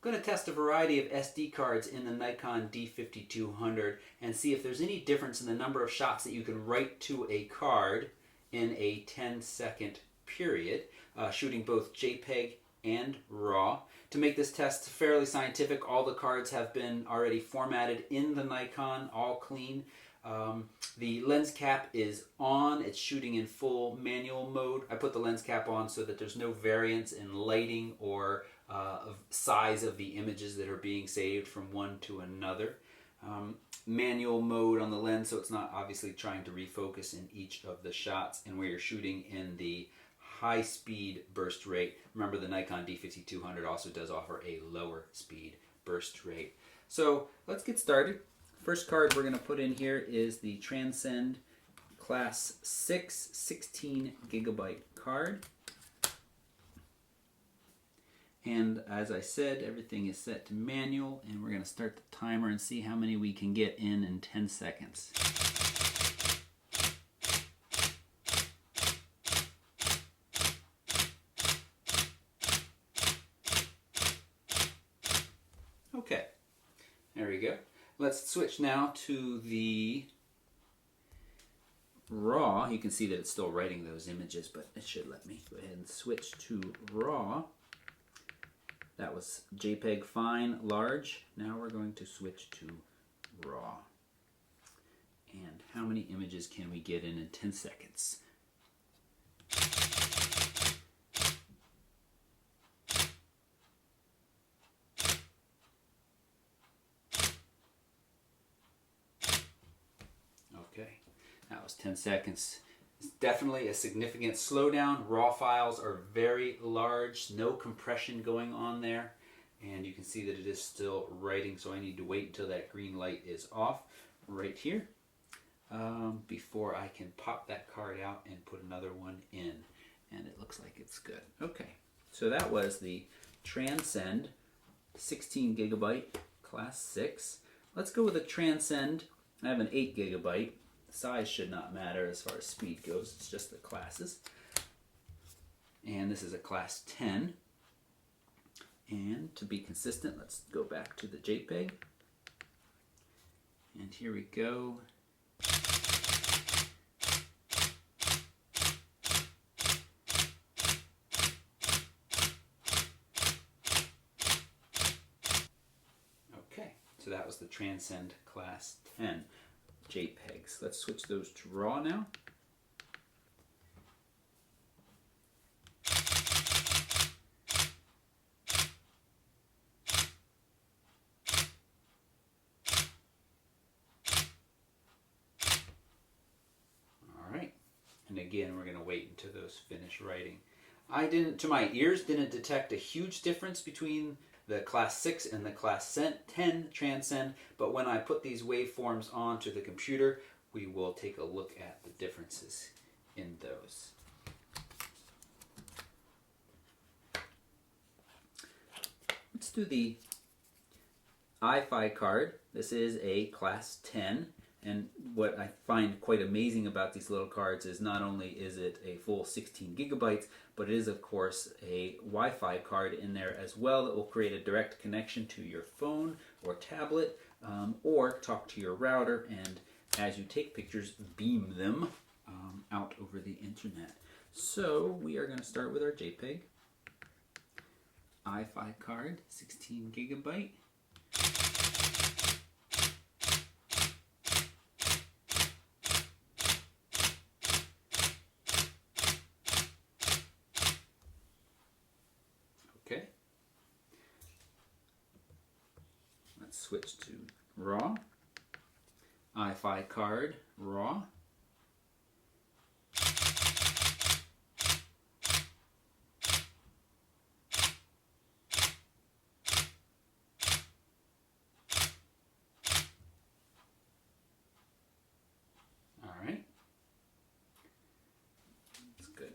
I'm going to test a variety of SD cards in the Nikon D5200 and see if there's any difference in the number of shots that you can write to a card in a 10-second period, shooting both JPEG and RAW. To make this test fairly scientific, all the cards have been already formatted in the Nikon, all clean. The lens cap is on. It's shooting in full manual mode. I put the lens cap on so that there's no variance in lighting or size of the images that are being saved from one to another. Manual mode on the lens, so it's not obviously trying to refocus in each of the shots, and where you're shooting in the high speed burst rate. Remember, the Nikon D5200 also does offer a lower speed burst rate. So let's get started. First card we're going to put in here is the Transcend Class 6 16 gigabyte card. And as I said, everything is set to manual, and we're going to start the timer and see how many we can get in 10 seconds. Okay, there we go. Let's switch now to the RAW. You can see that it's still writing those images, but it should let me go ahead and switch to RAW. That was JPEG fine, large. Now we're going to switch to RAW. And how many images can we get in 10 seconds? Okay, that was 10 seconds. It's definitely a significant slowdown. RAW files are very large, no compression going on there, and you can see that it is still writing, so I need to wait until that green light is off right here before I can pop that card out and put another one in, and it looks like it's good. Okay, so that was the Transcend 16 gigabyte Class 6. Let's go with a Transcend. I have an 8 gigabyte. Size should not matter as far as speed goes, it's just the classes. And this is a Class 10. And to be consistent, let's go back to the JPEG. And here we go. Okay, so that was the Transcend Class 10. JPEGs. Let's switch those to RAW now. All right, and again we're going to wait until those finish writing. I didn't, to my ears, didn't detect a huge difference between the Class 6 and the Class 10 Transcend, but when I put these waveforms onto the computer, we will take a look at the differences in those. Let's do the iFi card. This is a Class 10. And what I find quite amazing about these little cards is not only is it a full 16 gigabytes, but it is of course a Wi-Fi card in there as well that will create a direct connection to your phone or tablet, or talk to your router, and as you take pictures, beam them out over the internet. So we are going to start with our JPEG. iFi card, 16 gigabyte. Okay. Let's switch to RAW. iFi card, RAW. All right. That's good.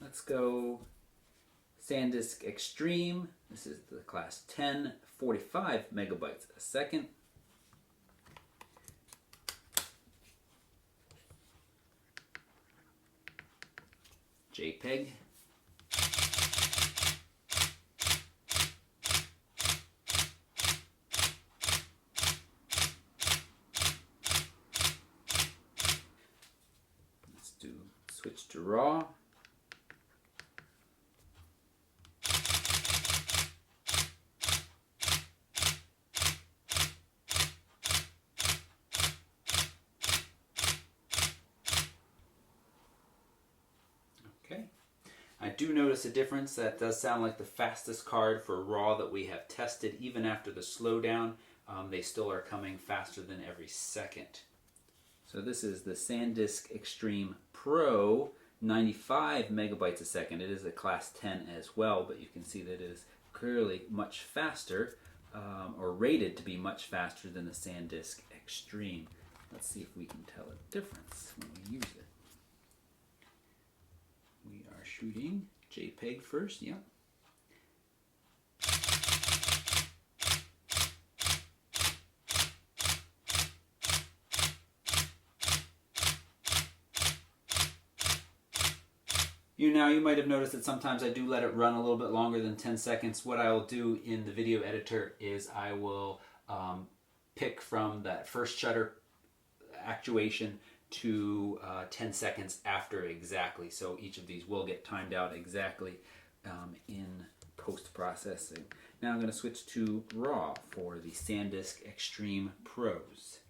Let's go SanDisk Extreme. This is the Class 10, 45 megabytes a second. JPEG. Let's do switch to RAW. Okay. I do notice a difference. That does sound like the fastest card for RAW that we have tested. Even after the slowdown, they still are coming faster than every second. So this is the SanDisk Extreme Pro, 95 megabytes a second. It is a class 10 as well, but you can see that it is clearly much faster, or rated to be much faster than the SanDisk Extreme. Let's see if we can tell a difference when we use it. We are shooting JPEG first, yeah. You might have noticed that sometimes I do let it run a little bit longer than 10 seconds. What I will do in the video editor is I will pick from that first shutter actuation to 10 seconds after exactly. So each of these will get timed out exactly in post-processing. Now I'm going to switch to RAW for the SanDisk Extreme Pros.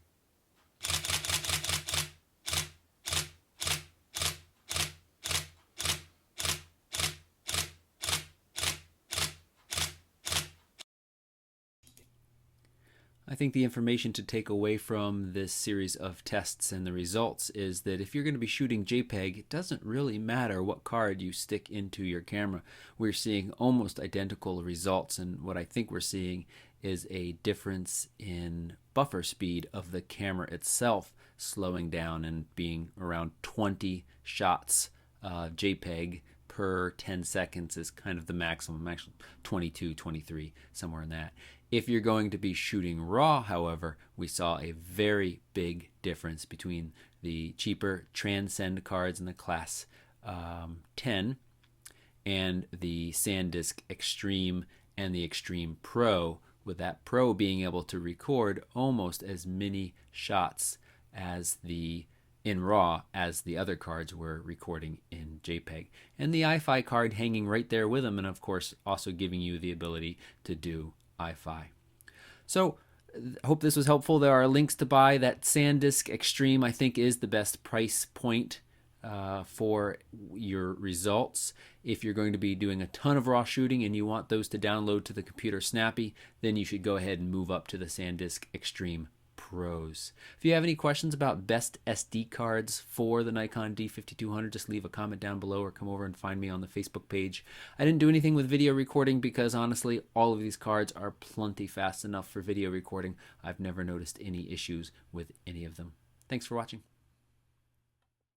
I think the information to take away from this series of tests and the results is that if you're going to be shooting JPEG, it doesn't really matter what card you stick into your camera. We're seeing almost identical results, and what I think we're seeing is a difference in buffer speed of the camera itself slowing down and being around 20 shots JPEG per 10 seconds is kind of the maximum, actually 22, 23, somewhere in that. If you're going to be shooting RAW, however, we saw a very big difference between the cheaper Transcend cards in the class 10 and the SanDisk Extreme and the Extreme Pro, with that Pro being able to record almost as many shots as in RAW as the other cards were recording in JPEG. And the iFi card hanging right there with them, and of course also giving you the ability to do iFi. So I hope this was helpful. There are links to buy. That SanDisk Extreme I think is the best price point for your results. If you're going to be doing a ton of RAW shooting and you want those to download to the computer snappy, then you should go ahead and move up to the SanDisk Extreme Pros. If you have any questions about best SD cards for the Nikon D5200, just leave a comment down below or come over and find me on the Facebook page. I didn't do anything with video recording because honestly, all of these cards are plenty fast enough for video recording. I've never noticed any issues with any of them. Thanks for watching.